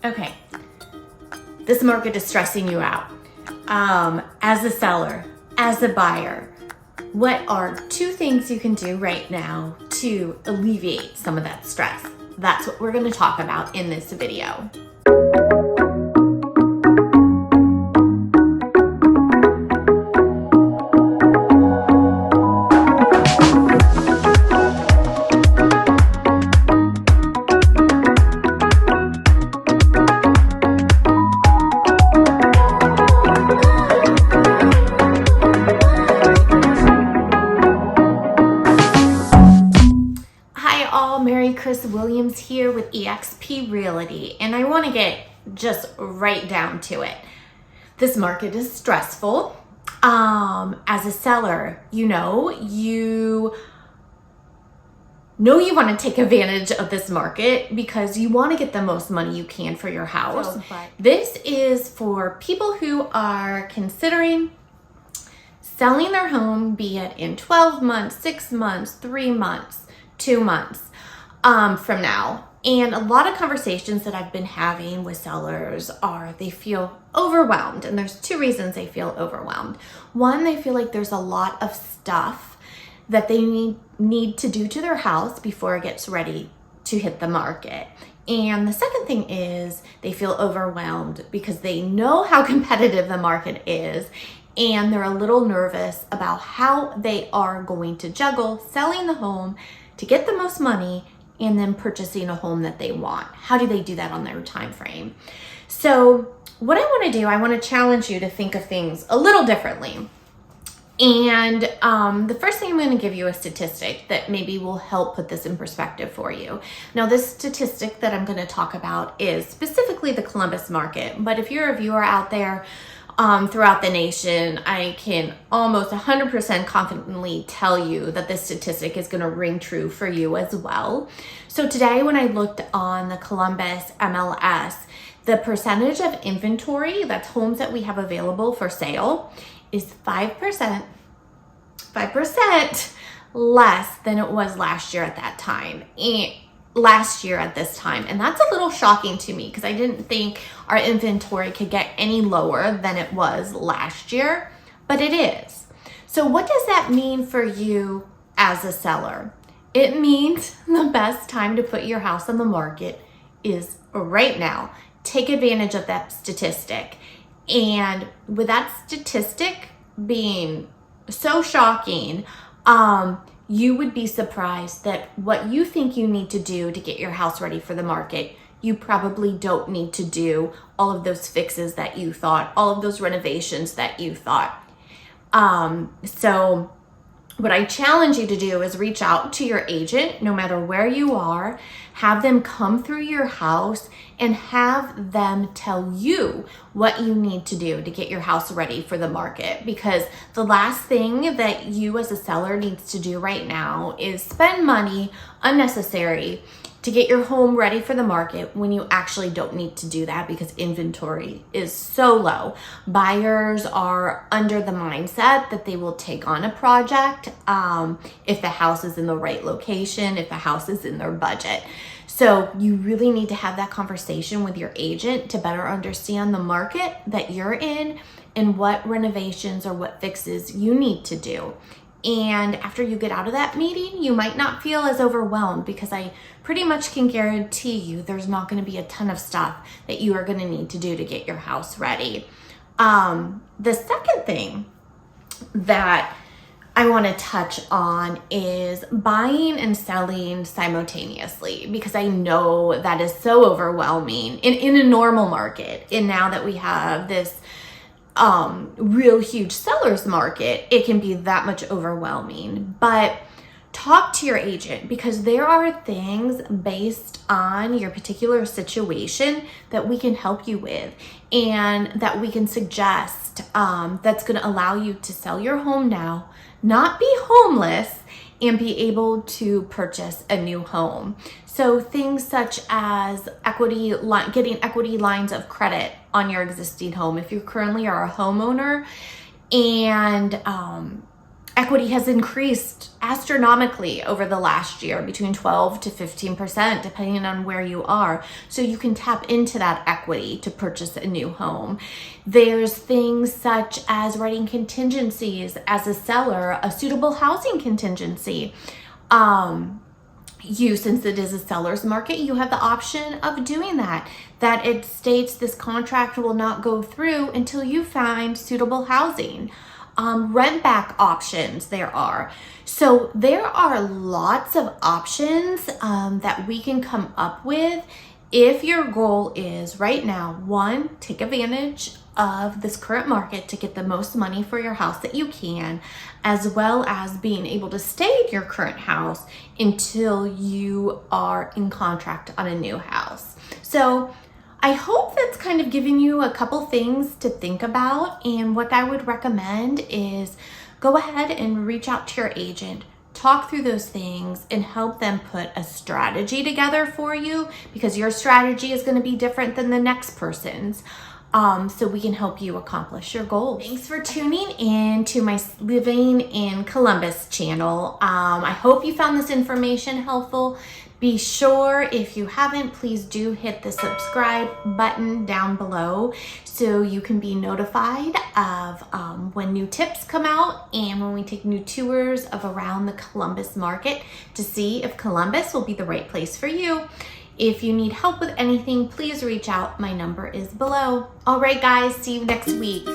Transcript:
Okay, this market is stressing you out. As a seller, as a buyer, what are 2 things you can do right now to alleviate some of that stress? That's what we're going to talk about in this video. MaryChris Williams here with eXp Realty, and I want to get just right down to it. This market is stressful. As a seller, you want to take advantage of this market because you want to get the most money you can for your house. This is for people who are considering selling their home, be it in 12 months, 6 months, 3 months, 2 months. From now. And a lot of conversations that I've been having with sellers are they feel overwhelmed. And there's 2 reasons they feel overwhelmed. One, they feel like there's a lot of stuff that they need to do to their house before it gets ready to hit the market. And the second thing is they feel overwhelmed because they know how competitive the market is and they're a little nervous about how they are going to juggle selling the home to get the most money and then purchasing a home that they want. How do they do that on their time frame? So what I want to do, I want to challenge you to think of things a little differently. And the first thing I'm going to give you a statistic that maybe will help put this in perspective for you. Now, this statistic that I'm going to talk about is specifically the Columbus market. But if you're a viewer out there throughout the nation, I can almost 100% confidently tell you that this statistic is going to ring true for you as well. So today when I looked on the Columbus MLS, the percentage of inventory, that's homes that we have available for sale, is 5% less than it was last year at that time. Last year at this time. And that's a little shocking to me because I didn't think our inventory could get any lower than it was last year, but it is. So what does that mean for you as a seller? It means the best time to put your house on the market is right now. Take advantage of that statistic. And with that statistic being so shocking, you would be surprised that what you think you need to do to get your house ready for the market, you probably don't need to do all of those fixes that you thought, all of those renovations that you thought. So what I challenge you to do is reach out to your agent, no matter where you are, have them come through your house and have them tell you what you need to do to get your house ready for the market. Because the last thing that you as a seller needs to do right now is spend money unnecessary to get your home ready for the market when you actually don't need to do that because inventory is so low. Buyers are under the mindset that they will take on a project if the house is in the right location, if the house is in their budget. So you really need to have that conversation with your agent to better understand the market that you're in and what renovations or what fixes you need to do. And after you get out of that meeting, you might not feel as overwhelmed because I pretty much can guarantee you there's not going to be a ton of stuff that you are going to need to do to get your house ready. The second thing that I want to touch on is buying and selling simultaneously because I know that is so overwhelming in a normal market. And now that we have this real huge seller's market, it can be that much overwhelming. But talk to your agent because there are things based on your particular situation that we can help you with and that we can suggest that's going to allow you to sell your home now, not be homeless, and be able to purchase a new home. So things such as getting equity lines of credit on your existing home. If you currently are a homeowner and equity has increased astronomically over the last year, between 12 to 15%, depending on where you are. So you can tap into that equity to purchase a new home. There's things such as writing contingencies as a seller, a suitable housing contingency. Since it is a seller's market, you have the option of doing that it states this contract will not go through until you find suitable housing. Rent back options there are. So there are lots of options that we can come up with if your goal is right now, one, take advantage of this current market to get the most money for your house that you can, as well as being able to stay in your current house until you are in contract on a new house. So I hope that's kind of giving you a couple things to think about. And what I would recommend is go ahead and reach out to your agent, talk through those things, and help them put a strategy together for you, because your strategy is going to be different than the next person's. So we can help you accomplish your goals. Thanks for tuning in to my Living in Columbus channel. I hope you found this information helpful. Be sure, if you haven't, please do hit the subscribe button down below so you can be notified of when new tips come out and when we take new tours of around the Columbus market to see if Columbus will be the right place for you. If you need help with anything, please reach out. My number is below. All right, guys, see you next week.